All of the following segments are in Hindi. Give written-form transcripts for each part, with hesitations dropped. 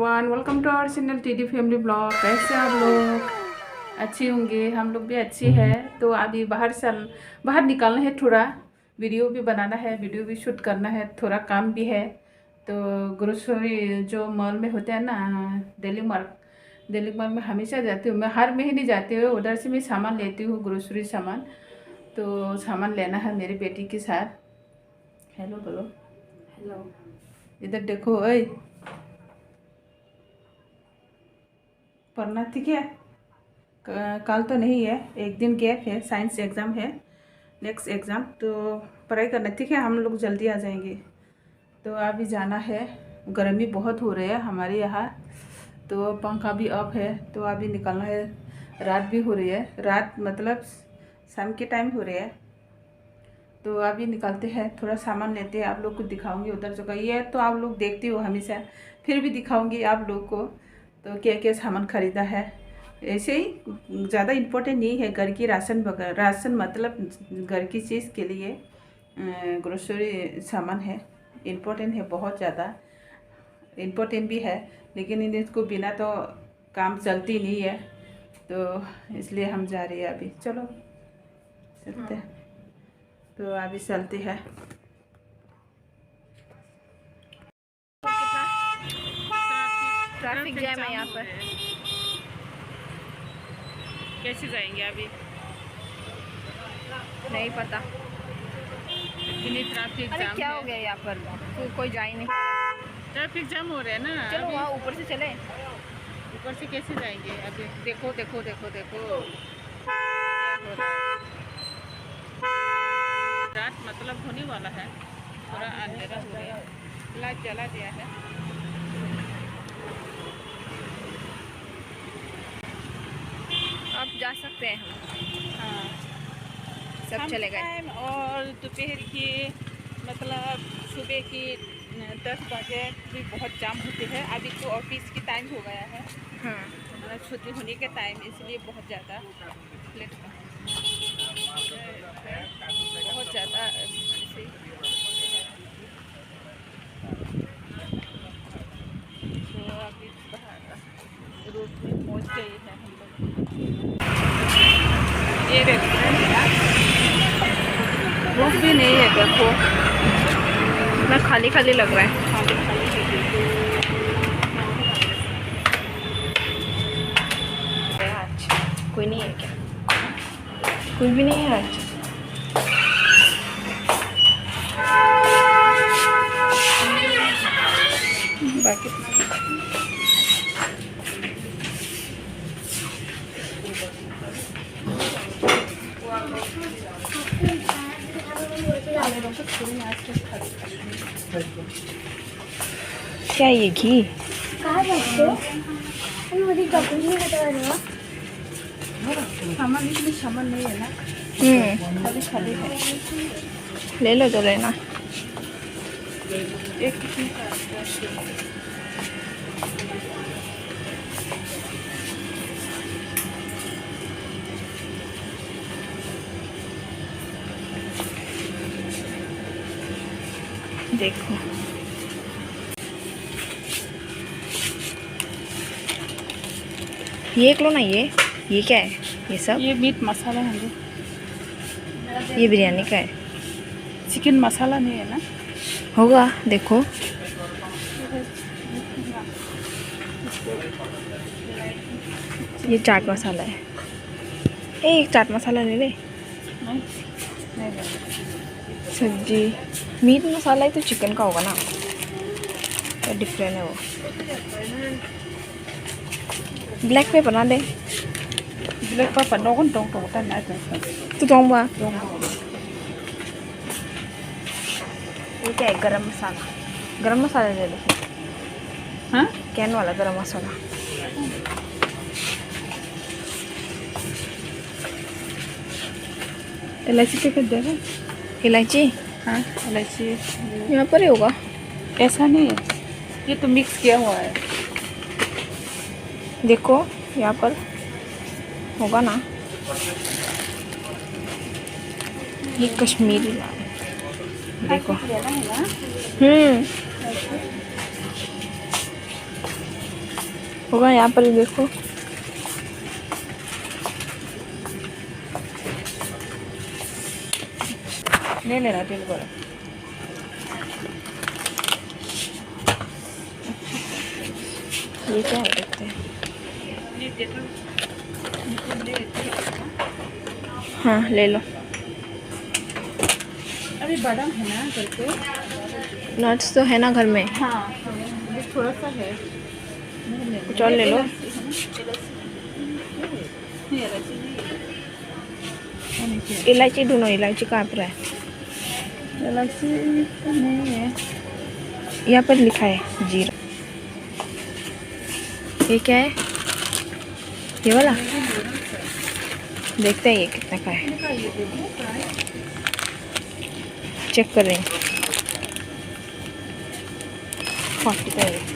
Everyone, welcome to our channel TD family blog. कैसे आप लोग? अच्छे होंगे, हम लोग भी अच्छे हैं। तो अभी बाहर निकलना है, थोड़ा वीडियो भी बनाना है, वीडियो भी शूट करना है, थोड़ा काम भी है। तो ग्रोसरी जो मॉल में होते हैं ना, दिल्ली मार्ट में हमेशा जाती हूँ मैं। हर महीने जाती हूँ, उधर से मैं सामान लेती हूँ, ग्रोसरी सामान। तो सामान लेना है मेरी बेटी के साथ। हेलो बोलो, हेलो। इधर देखो, ओए पढ़ना ठीक है। कल तो नहीं है, एक दिन गैप है, साइंस एग्ज़ाम है, नेक्स्ट एग्ज़ाम। तो पढ़ाई करना ठीक है, हम लोग जल्दी आ जाएंगे। तो अभी जाना है, गर्मी बहुत हो रही है हमारे यहाँ, तो पंखा भी ऑफ है। तो अभी निकलना है, रात भी हो रही है, रात मतलब शाम के टाइम हो रही है। तो अभी निकलते हैं, थोड़ा सामान लेते हैं, आप लोग को दिखाऊंगी उधर जगह। ये तो आप लोग देखते हो हमेशा, फिर भी दिखाऊंगी आप लोग को। तो क्या क्या सामान ख़रीदा है, ऐसे ही ज़्यादा इम्पोर्टेंट नहीं है। घर की राशन वगैरह, राशन मतलब घर की चीज़ के लिए ग्रोसरी सामान है, इम्पोर्टेंट है, बहुत ज़्यादा इम्पोर्टेंट भी है। लेकिन इसको बिना तो काम चलती नहीं है, तो इसलिए हम जा रहे हैं अभी। चलो चलते हैं। तो अभी चलते हैं। ट्रैफिक जैम है यहाँ पर। कैसे जाएंगे अभी? नहीं पता इतनी ट्रैफिक अरे जाम क्या है। हो गया यहाँ पर, कोई जा ही नहीं। ट्रैफिक जाम हो रहा है ना। चलो अभी वहाँ ऊपर से चले। ऊपर से कैसे जाएंगे अभी? देखो देखो देखो देखो क्या हो रहा है। रात मतलब होने वाला है, थोड़ा अंधेरा हो गया, लाइट जला दिया है। आप जा सकते हैं, हाँ, सब शाम चले के गए। टाइम और दोपहर की मतलब सुबह की 10 बजे भी बहुत जाम होती है। अभी तो ऑफिस की टाइम हो गया है, छुट्टी होने के टाइम, इसलिए बहुत ज़्यादा बहुत ज़्यादा ऐसे। तो अभी रोड पे पहुँच गए हैं हम लोग। ये भूख भी नहीं है, देखो इतना खाली खाली लग रहा है। खाली खाली आज कोई नहीं है क्या? कोई भी नहीं है आज। बाकी क्या ये घी? सामान इसमें सामान नहीं है ना, खाली खाली है। ले लो तो लेना। एक देखो ये एक लो ना, ये क्या है? ये सब ये मीट मसाला है, ये बिरयानी का है। चिकन मसाला नहीं है ना। होगा, देखो ये चाट मसाला है। एक चाट मसाला ले ले। नहीं सब्जी मीट मसाला ही तो चिकन का होगा ना, क्या डिफरेंट है वो। ब्लैक पेपर ना दे ब्लैक पेपर नौकन टोंग टोंग ता ना जाता तो दूंगा। टोंग। ये क्या है? गरम मसाला, गरम मसाला ले लो। हाँ, कैन वाला गरम मसाला। इलायची पैकेट दे रहे। इलायची हाँ, इलायची यहाँ पर ही होगा। ऐसा नहीं है, ये तो मिक्स किया हुआ है। देखो यहाँ पर होगा ना, ये कश्मीरी लाल। देखो होगा यहाँ पर देखो। ले लेना तेल बड़ा। ये क्या है देखते हैं। हाँ ले लो। अभी बादाम है ना करके। नट्स तो है ना घर में। हाँ अभी थोड़ा सा है। कुछ और ले लो। इलायची ढूंढो, इलायची कहाँ पर है? इलायची नहीं है। यहाँ पर लिखा है जीरा। ये क्या है? ये वाला देखते हैं ये कितना का है। चेक कर रहे हैं। 40 का है।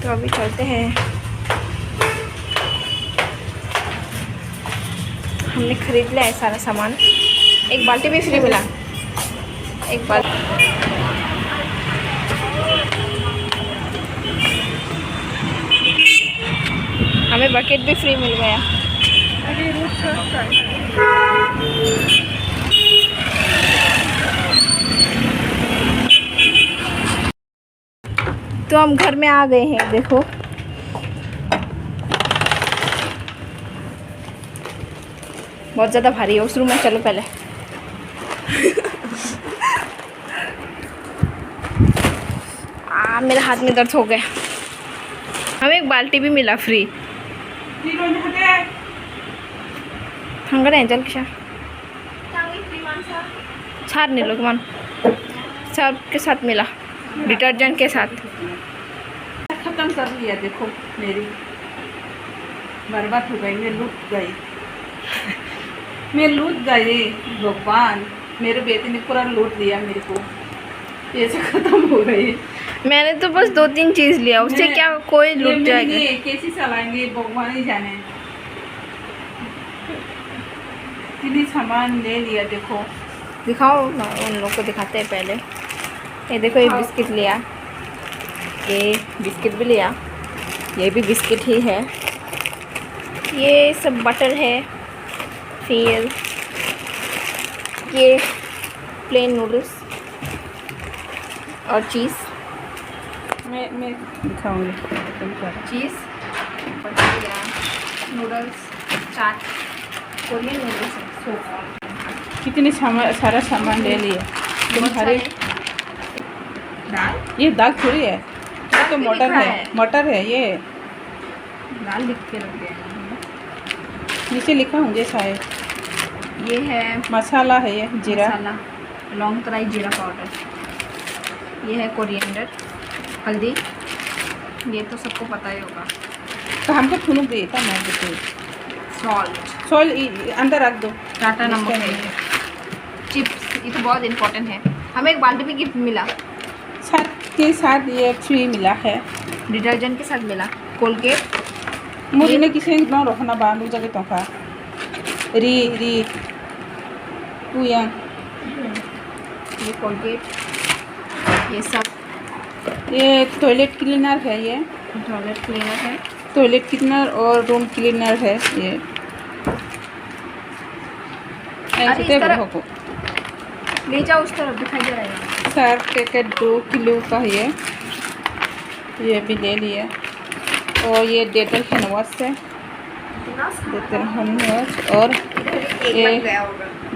तो अभी चलते हैं। हमने खरीद लिया है सारा सामान। एक बाल्टी भी फ्री मिला। एक बाल्टी हमें बकेट भी फ्री मिल गया। तो हम घर में आ गए हैं। देखो बहुत ज़्यादा भारी है। उस रूम में चलो पहले। मेरे हाथ में दर्द हो गया। हमें एक बाल्टी भी मिला फ्री। हंगर एंजल किशा छार नहीं लो मन सब के साथ मिला, डिटर्जेंट के साथ। खत्म कर लिया। देखो मेरी बर्बाद हो गई। मैं लूट गई। मैं लूट गई। भगवान मेरे बेटे ने पूरा लूट दिया मेरे को। पैसे खत्म हो गए। मैंने तो बस 2-3 चीज लिया, उससे क्या कोई लूट जाएगा। कैसे चलाएंगे भगवान ही जाने। इतनी सामान ले लिया। देखो दिखाओ ना, उन लोग को दिखाते हैं पहले। ये देखो ये बिस्किट लिया, ये बिस्किट भी लिया, ये भी बिस्किट ही है, ये सब बटर है, फिर ये प्लेन नूडल्स और चीज़। मैं दिखाऊंगी चीज़, पटाया, नूडल्स, चाट, कोरियन नूडल्स है। कितने सारा सामान ले लिया। तुम हरे दाल, ये दाल थोड़ी है, ये तो मटर है। मटर है ये। दाल लिख के रखे हैं। नीचे लिखा होंगे शायद। ये है मसाला है, ये जीरा मसाला, लौंग तराई जीरा पाउडर, ये है कोरिएंडर, हल्दी, ये तो सबको पता ही होगा। तो हमको थुनुक दे था मैं देते सॉल्ट अंदर रख दो। टाटा नमक है, चिप्स, ये तो बहुत इम्पोर्टेंट है। हमें एक बाल्टी में गिफ्ट मिला, साथ के साथ ये फ्री मिला है, डिटर्जेंट के साथ मिला, कोलगेट। मुझे ने किसी न रखना बालू जगह तो का री री तू ये कोलगेट, ये सब, ये टॉयलेट क्लीनर है, ये टॉयलेट क्लीनर है, टॉयलेट क्लीनर और रूम क्लीनर है ये। अरे इस तरह ले जाओ, उस तरफ दिखाई दे रहा है। सर्फ पैकेट 2 किलो का है ये भी ले लिया। और ये डेटल हैंड वॉश है, डेटल हैंड वॉश, और ये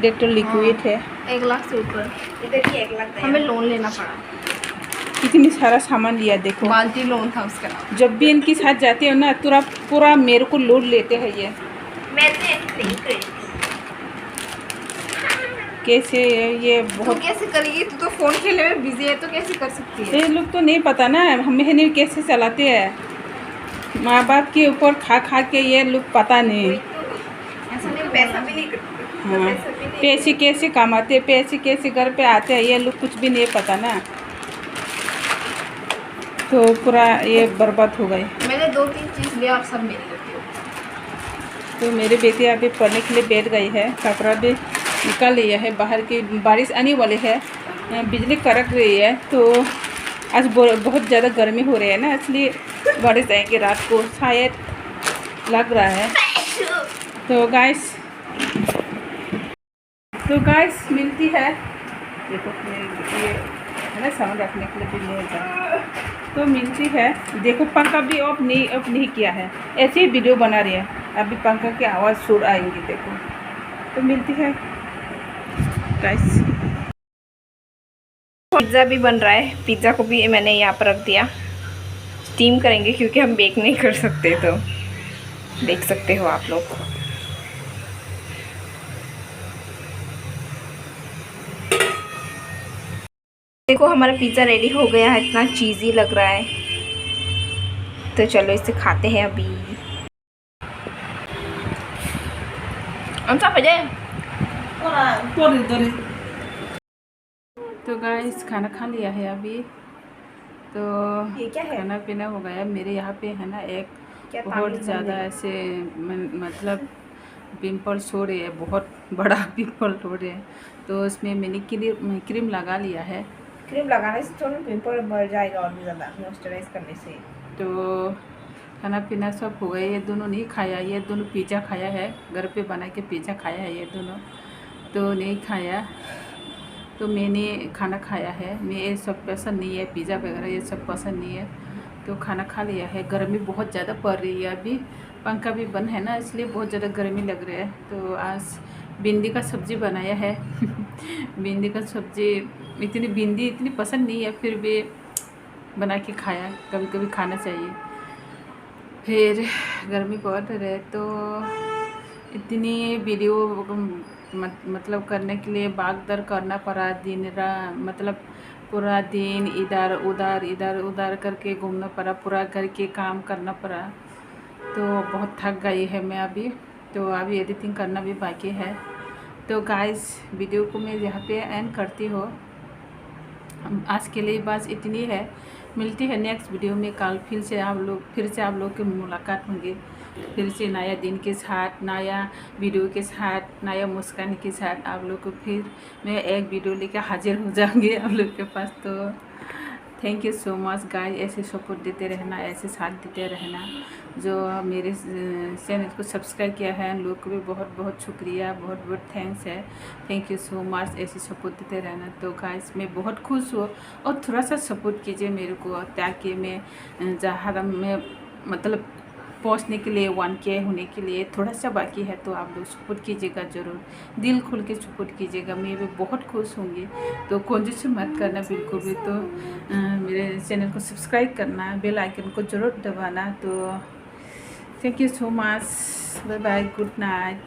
डेटल लिक्विड है। 1 लाख से ऊपर, इधर ही 1 लाख हमें लोन लेना पड़ा, इतनी सारा सामान लिया। देखो बाल्टी लोन था उसका। जब भी इनके साथ जाते हो ना पूरा मेरे को लोड लेते हैं ये। कैसे ये बहुत, तू कैसे करेगी? तू तो फोन खेलने में बिजी है, तो कैसे कर सकती है? ये लोग तो नहीं पता ना हमें नहीं कैसे चलाते हैं। माँ बाप के ऊपर खा खा के ये लोग पता नहीं। ऐसा नहीं, पैसा भी नहीं करते। हाँ, पैसे कैसे कमाते, पैसे कैसे घर पे आते हैं, ये लोग कुछ भी नहीं पता ना। तो पूरा ये बर्बाद हो गए। मैंने 2-3 चीज़ लिया और सब मेरी लगी। तो मेरी बेटी अभी पढ़ने के लिए बैठ गई है, कपड़ा भी निकाल लिया है। बाहर की बारिश आने वाली है, बिजली कड़क रही है, तो आज बहुत ज़्यादा गर्मी हो रही है ना, इसलिए बारिश आएगी रात को शायद, लग रहा है। तो गाइस मिलती है, देखो ये है ना सामान रखने के लिए भी ले जाए, तो मिलती है। देखो पंखा भी ऑफ नहीं किया है, ऐसे ही वीडियो बना रही है। अभी पंखा की आवाज़ सुर आएंगी, देखो। तो मिलती है गाइस। पिज़्ज़ा भी बन रहा है, पिज़्ज़ा को भी मैंने यहाँ पर रख दिया, स्टीम करेंगे क्योंकि हम बेक नहीं कर सकते, तो देख सकते हो आप लोग। देखो हमारा पिज़्ज़ा रेडी हो गया है, इतना चीज़ी लग रहा है। तो चलो इसे खाते हैं अभी। तो गाइस खाना खा लिया है अभी, तो ये क्या है? खाना पीना हो गया। मेरे यहाँ पे है ना एक बहुत ज़्यादा ऐसे मतलब पिंपल्स हो रहे हैं, बहुत बड़ा पिंपल हो रहे हैं, तो उसमें मैंने क्रीम लगा लिया है। क्रीम लगाने से थोड़ा पिंपल मर जाएगा और भी ज़्यादा, मॉइस्चराइज करने से। तो खाना पीना सब हो गया। ये दोनों नहीं खाया, ये दोनों पिज़्ज़ा खाया है, घर पे बना के पिज़्ज़ा खाया है, ये दोनों तो नहीं खाया। तो मैंने खाना खाया है। मैं ये सब पसंद नहीं है, पिज़्ज़ा वगैरह ये सब पसंद नहीं है, तो खाना खा लिया है। गर्मी बहुत ज़्यादा पड़ रही है, अभी पंखा भी बंद है ना, इसलिए बहुत ज़्यादा गर्मी लग रही है। तो आज भिंडी का सब्ज़ी बनाया है। भिंडी का सब्ज़ी, भिंडी इतनी पसंद नहीं है, फिर भी बना के खाया, कभी कभी खाना चाहिए। फिर गर्मी पड़ रही है, तो इतनी वीडियो मतलब करने के लिए भाग-दौड़ करना पड़ा, मतलब पूरा दिन इधर उधर करके घूमना पड़ा, पूरा घर के काम करना पड़ा, तो बहुत थक गई है मैं अभी। तो अभी एडिटिंग करना भी बाकी है। तो गाइस वीडियो को मैं यहाँ पे एंड करती हूँ। आज के लिए बस इतनी है, मिलती है नेक्स्ट वीडियो में कल। फिर से आप लोग की मुलाकात होंगे, फिर से नया दिन के साथ, नया वीडियो के साथ, नया मुस्कान के साथ आप लोग को फिर मैं एक वीडियो लेकर हाजिर हो जाऊंगी आप लोग के पास। तो thank you so much guys, ऐसे सपोर्ट देते रहना, ऐसे साथ देते रहना। जो मेरे चैनल को सब्सक्राइब किया है उन लोग को भी बहुत बहुत शुक्रिया, बहुत बहुत थैंक्स है। थैंक यू सो मच, ऐसे सपोर्ट देते रहना। तो गाइस मैं बहुत खुश हूँ, और थोड़ा सा सपोर्ट कीजिए मेरे को, ताकि मैं जहाँ मैं मतलब पहुंचने के लिए 1K होने के लिए थोड़ा सा बाकी है, तो आप लोग सपोर्ट कीजिएगा ज़रूर, दिल खोल के सपोर्ट कीजिएगा, मैं भी बहुत खुश होंगी। तो कंजूसी मत करना बिल्कुल भी। तो मेरे चैनल को सब्सक्राइब करना, बेल आइकन को ज़रूर दबाना। तो thank you so much, bye bye, good night.